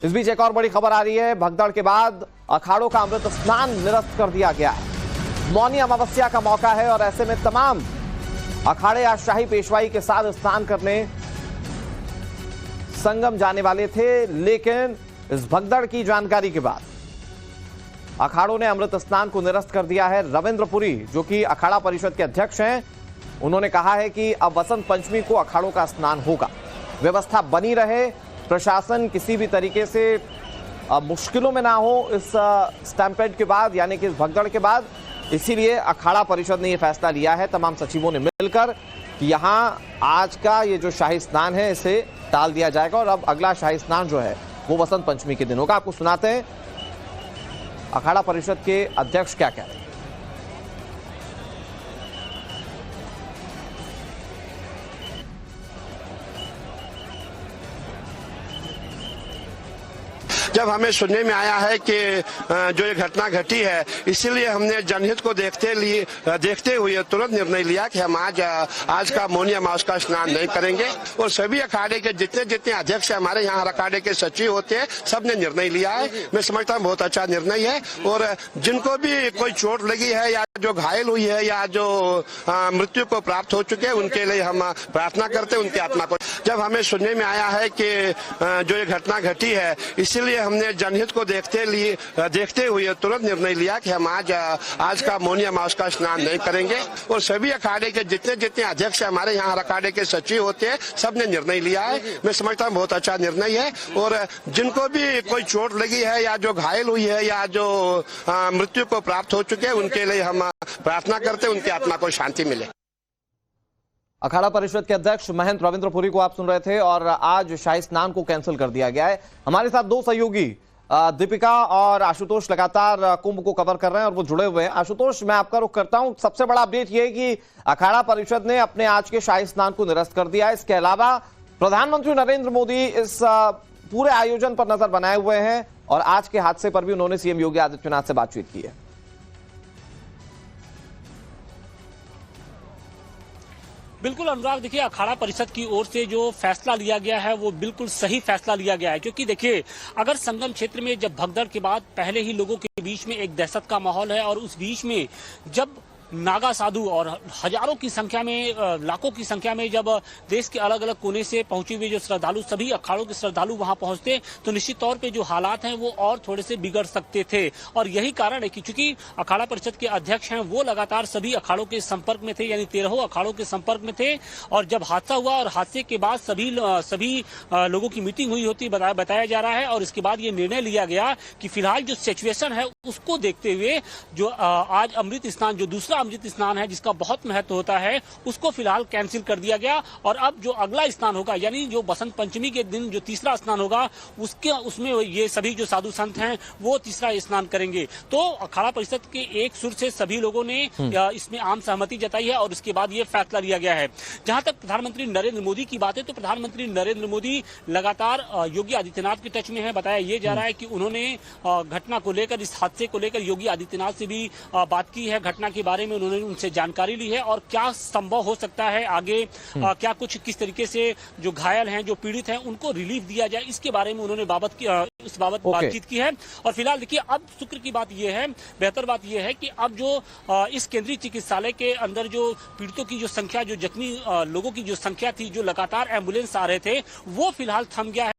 इस बीच एक और बड़ी खबर आ रही है। भगदड़ के बाद अखाड़ों का अमृत स्नान निरस्त कर दिया गया है। मौनी अमावस्या का मौका है और ऐसे में तमाम अखाड़े आज शाही पेशवाई के साथ स्नान करने संगम जाने वाले थे, लेकिन इस भगदड़ की जानकारी के बाद अखाड़ों ने अमृत स्नान को निरस्त कर दिया है। रविंद्र पुरी, जो कि अखाड़ा परिषद के अध्यक्ष हैं, उन्होंने कहा है कि अब वसंत पंचमी को अखाड़ों का स्नान होगा, व्यवस्था बनी रहे, प्रशासन किसी भी तरीके से मुश्किलों में ना हो इस स्टैम्पेड के बाद, यानी कि इस भगदड़ के बाद। इसीलिए अखाड़ा परिषद ने यह फैसला लिया है तमाम सचिवों ने मिलकर कि यहां आज का ये जो शाही स्नान है इसे टाल दिया जाएगा और अब अगला शाही स्नान जो है वो वसंत पंचमी के दिन होगा। आपको सुनाते हैं अखाड़ा परिषद के अध्यक्ष क्या कह रहे हैं। जब हमें सुनने में आया है कि जो ये घटना घटी है, इसीलिए हमने जनहित को देखते हुए तुरंत निर्णय लिया कि हम आज का मौनी अमावस का स्नान नहीं करेंगे। और सभी अखाड़े के जितने अध्यक्ष हमारे यहाँ अखाड़े के सचिव होते हैं, सबने निर्णय लिया है। मैं समझता हूँ बहुत अच्छा निर्णय है। और जिनको भी कोई चोट लगी है या जो घायल हुई है या जो मृत्यु को प्राप्त हो चुके हैं, उनके लिए हम प्रार्थना करते हैं, उनकी आत्मा को। जब हमें सुनने में आया है कि जो ये घटना घटी है, इसीलिए हमने जनहित को देखते हुए तुरंत निर्णय लिया कि हम आज का मौनी अमावस का स्नान नहीं करेंगे। और सभी अखाड़े के जितने अध्यक्ष हमारे यहाँ अखाड़े के सचिव होते हैं, सबने निर्णय लिया है। मैं समझता हूँ बहुत अच्छा निर्णय है। और जिनको भी कोई चोट लगी है या जो घायल हुई है या जो मृत्यु को प्राप्त हो चुके हैं, उनके लिए हम प्रार्थना करते हैं, उनकी आत्मा को शांति मिले। अखाड़ा परिषद के अध्यक्ष महंत रविंद्र पुरी को आप सुन रहे थे। और आज शाही स्नान को कैंसिल कर दिया गया है। हमारे साथ दो सहयोगी दीपिका और आशुतोष लगातार कुंभ को कवर कर रहे हैं और वो जुड़े हुए हैं। आशुतोष, मैं आपका रुख करता हूं। सबसे बड़ा अपडेट ये है कि अखाड़ा परिषद ने अपने आज के शाही स्नान को निरस्त कर दिया है। इसके अलावा प्रधानमंत्री नरेंद्र मोदी इस पूरे आयोजन पर नजर बनाए हुए हैं और आज के हादसे पर भी उन्होंने सीएम योगी आदित्यनाथ से बातचीत की है। बिल्कुल अनुराग, देखिए अखाड़ा परिषद की ओर से जो फैसला लिया गया है वो बिल्कुल सही फैसला लिया गया है। क्योंकि देखिए, अगर संगम क्षेत्र में जब भगदड़ के बाद पहले ही लोगों के बीच में एक दहशत का माहौल है और उस बीच में जब नागा साधु और हजारों की संख्या में, लाखों की संख्या में जब देश के अलग अलग कोने से पहुंचे हुए जो श्रद्धालु, सभी अखाड़ों के श्रद्धालु वहां पहुंचते, तो निश्चित तौर पे जो हालात हैं वो और थोड़े से बिगड़ सकते थे। और यही कारण है कि चूंकि अखाड़ा परिषद के अध्यक्ष हैं, वो लगातार सभी अखाड़ों के संपर्क में थे, यानी 13 अखाड़ों के संपर्क में थे। और जब हादसा हुआ और हादसे के बाद सभी लोगों की मीटिंग हुई होती बताया जा रहा है। और इसके बाद ये निर्णय लिया गया कि फिलहाल जो सिचुएशन है उसको देखते हुए जो आज अमृत स्नान, जो दूसरा अमृत स्नान है जिसका बहुत महत्व होता है, उसको फिलहाल कैंसिल कर दिया गया। और अब जो अगला स्नान होगा, यानी जो बसंत पंचमी के दिन जो तीसरा स्नान होगा, उसमें ये सभी जो साधु संत हैं वो तीसरा स्नान करेंगे। तो अखाड़ा परिषद के एक सुर से सभी लोगों ने इसमें आम सहमति जताई है और उसके बाद ये फैसला लिया गया है। जहां तक प्रधानमंत्री नरेंद्र मोदी की बात है, तो प्रधानमंत्री नरेंद्र मोदी लगातार योगी आदित्यनाथ के टच में है। बताया ये जा रहा है कि उन्होंने घटना को लेकर, इस हादसे को लेकर योगी आदित्यनाथ से भी बात की है। घटना के बारे में उन्होंने उनसे जानकारी ली है और क्या संभव हो सकता है आगे, क्या कुछ किस तरीके से जो घायल हैं, जो पीड़ित हैं, उनको रिलीफ दिया जाए, इसके बारे में उन्होंने इस बाबत बातचीत की है। और फिलहाल देखिए, अब शुक्र की बात यह है, बेहतर बात यह है कि अब जो इस केंद्रीय चिकित्सालय के अंदर जो पीड़ितों की जो संख्या, जो जख्मी लोगों की जो संख्या थी, जो लगातार एम्बुलेंस आ रहे थे, वो फिलहाल थम गया है।